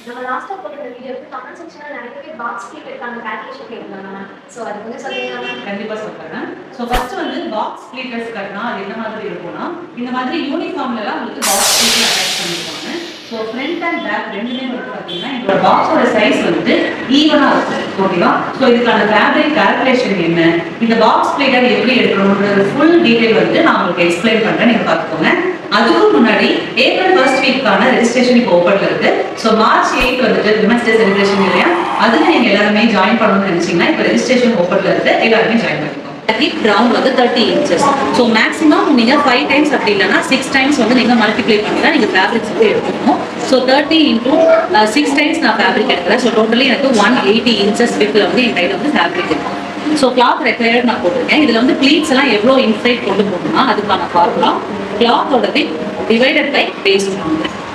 நம்ம லாஸ்டா போட்ட வீடியோக்கு கமெண்ட் செக்ஷன்ல நிறைய பேர் பாக்ஸ் ஸ்ப்ளிட்டருக்கான கால்குலேஷன் கேட்டிருந்தாங்க. சோ அது கொஞ்சம் சொல்லுங்க. கண்டிப்பா சொல்றேன். சோ ஃபர்ஸ்ட் வந்து பாக்ஸ் ஸ்ப்ளிட்டர்ஸ் கட்டினா அது என்ன மாதிரி இருக்கும்னா இந்த மாதிரி யூனிஃபார்ம்ல எல்லாம் உங்களுக்கு பாக்ஸ் ஸ்ப்ளிட்டர் அட்டாச் பண்ணிருப்பாங்க. ஸோ ஃப்ரண்ட் அண்ட் பேக் ரெண்டுமே வந்து பார்த்தீங்கன்னா எங்களோட பாக்ஸோட சைஸ் வந்து ஈவனாக இருக்கும். ஓகேவா? ஸோ இதுக்கான ஃபேப்ரிக் கால்குலேஷன் என்ன, இந்த பாக்ஸ் ஸ்ப்ளிட்டர் எப்படி எடுக்கணும்ன்ற ஃபுல் டீடைல் வந்து நான் உங்களுக்கு எக்ஸ்பிளைன் பண்ணுறேன். நீங்கள் பார்த்துக்கோங்க. அதுக்கு முன்னாடி ஏப்ரல் ஃபர்ஸ்ட் வீக்கான ரெஜிஸ்ட்ரேஷன் இப்போ ஓப்பன்ல இருக்கு. ஸோ மார்ச் 8 வந்துட்டு விமன்ஸ் டே செலிப்ரேஷன் இல்லையா, அதுல நீங்க எல்லாருமே ஜாயின் பண்ணணும்னு நினைச்சீங்கன்னா இப்போ ரெஜிஸ்ட்ரேஷன் ஓப்பன்ல இருக்கு, எல்லாருமே ஜாயின் பண்ணிக்கோங்க. ஹிப் ரவுண்ட் வந்து 30 inches. ஸோ மேக்ஸிமம் நீங்க 5 times அப்படி இல்லைன்னா 6 times வந்து நீங்க மல்டிப்ளை பண்ணி தான் நீங்க ஃபேப்ரிக்ஸ் வந்து எடுக்கணும். ஸோ 30 into 6 times நான் ஃபேப்ரிக் எடுக்கிறேன். ஸோ டோட்டலி எனக்கு 180 inches வித்ல வந்து என் கையில் வந்து ஃபேப்ரிக் இருக்கு. ஸோ கிளாத் ரெக்வயர்ட் நான் போட்டிருக்கேன். இதுல வந்து ப்ளீட்ஸ் எல்லாம் எவ்வளோ இன்சைட் கொண்டு போகணும்னா அதுக்கான ஃபார்முலா கிளாத்தோட வித் டிவைடட் பை பேஸ்.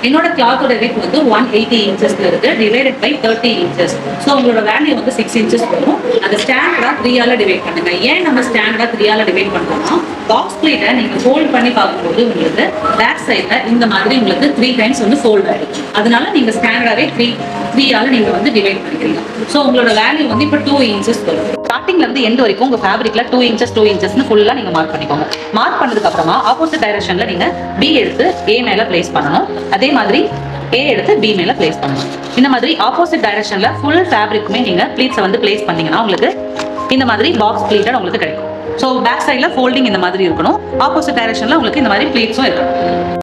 என்னோட கிளாத்தோட வித் வந்து 180 inches இருக்கு, டிவைடட் பை 30 inches. ஸோ உங்களோட வேல்யூ வந்து 6 inches வரும். அந்த ஸ்டாண்டர்டா 3ஆல டிவைட் பண்ணுங்க. ஏன் நம்ம ஸ்டாண்டர்டா 3ஆல டிவைட் பண்றோம்னா பாக்ஸ் பிளேட்டை நீங்க ஃபோல்ட் பண்ணி பார்க்கும்போது உங்களுக்கு பேக் சைட்ல இந்த மாதிரி உங்களுக்கு 3 times வந்து ஃபோல்ட் ஆயிடும். அதனால நீங்க ஸ்டாண்டர்டாவே 3ஆல நீங்க வந்து டிவைட் பண்ணிக்கிறீங்க. ஸோ உங்களோட வேல்யூ வந்து இப்போ 2 inches வரும். ஸ்டார்டிங்ல இருந்து எண்ட் வரைக்கும் உங்க ஃபேப்ரிக்ல 2 inches 2 inchesனு ஃபுல்லா நீங்க மார்க் பண்ணிக்கோங்க. மார்க் பண்ணதுக்கு அப்புறமா ஆப்போசிட் டைரக்ஷன்ல நீங்க பி எடுத்து ஏ மேல பிளேஸ் பண்ணணும். அதே மாதிரி ஏ எடுத்து பி மேல பிளேஸ் பண்ணணும். இந்த மாதிரி ஆப்போசிட் டைரக்ஷன்ல ஃபுல் ஃபேப்ரிக்குமே நீங்க ப்ளீட்ஸை வந்து பிளேஸ் பண்ணீங்கன்னா உங்களுக்கு இந்த மாதிரி பாக்ஸ் ப்ளீட்டட் உங்களுக்கு கிடைக்கும். ஸோ பேக் சைட்ல ஃபோல்டிங் இந்த மாதிரி இருக்கணும், ஆப்போசிட் டைரக்ஷன்ல உங்களுக்கு இந்த மாதிரி ப்ளீட்ஸும் இருக்கணும்.